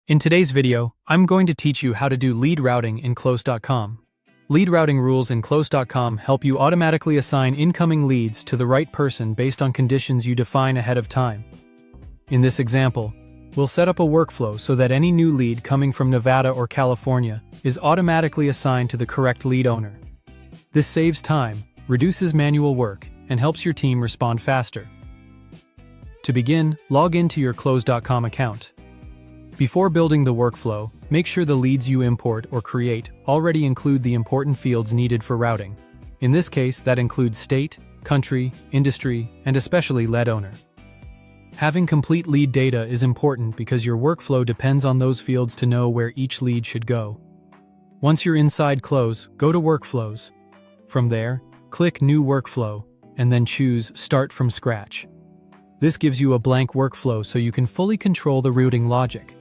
In today's video, I'm going to teach you how to do lead routing in Close.com. Lead routing rules in Close.com help you automatically assign incoming leads to the right person based on conditions you define ahead of time. In this example, we'll set up a workflow so that any new lead coming from Nevada or California is automatically assigned to the correct lead owner. This saves time, reduces manual work, and helps your team respond faster. To begin, log into your Close.com account. Before building the workflow, make sure the leads you import or create already include the important fields needed for routing. In this case, that includes state, country, industry, and especially lead owner. Having complete lead data is important because your workflow depends on those fields to know where each lead should go. Once you're inside Close, go to Workflows. From there, click New Workflow, and then choose Start from Scratch. This gives you a blank workflow so you can fully control the routing logic.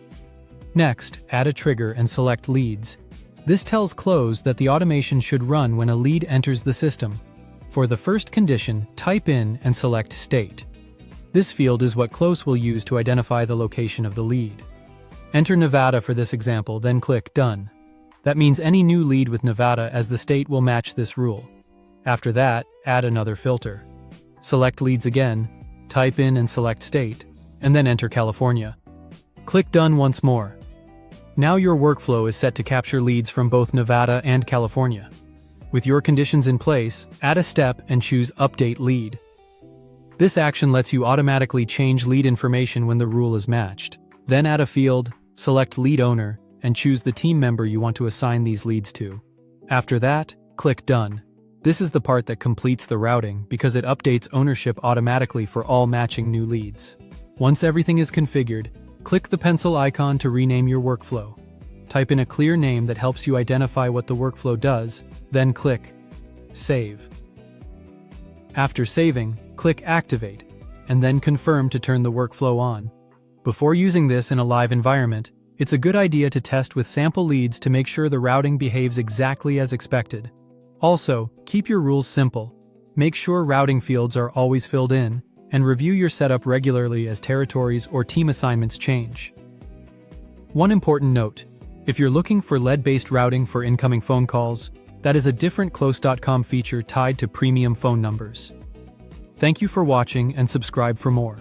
Next, add a trigger and select Leads. This tells Close that the automation should run when a lead enters the system. For the first condition, type in and select State. This field is what Close will use to identify the location of the lead. Enter Nevada for this example, then click Done. That means any new lead with Nevada as the state will match this rule. After that, add another filter. Select Leads again, type in and select State, and then enter California. Click Done once more. Now your workflow is set to capture leads from both Nevada and California. With your conditions in place, add a step and choose Update Lead. This action lets you automatically change lead information when the rule is matched. Then add a field, select Lead Owner, and choose the team member you want to assign these leads to. After that, click Done. This is the part that completes the routing because it updates ownership automatically for all matching new leads. Once everything is configured, click the pencil icon to rename your workflow. Type in a clear name that helps you identify what the workflow does, then click Save. After saving, click Activate, and then Confirm to turn the workflow on. Before using this in a live environment, it's a good idea to test with sample leads to make sure the routing behaves exactly as expected. Also, keep your rules simple. Make sure routing fields are always filled in, and review your setup regularly as territories or team assignments change. One important note: if you're looking for lead-based routing for incoming phone calls, that is a different Close.com feature tied to premium phone numbers. Thank you for watching and subscribe for more.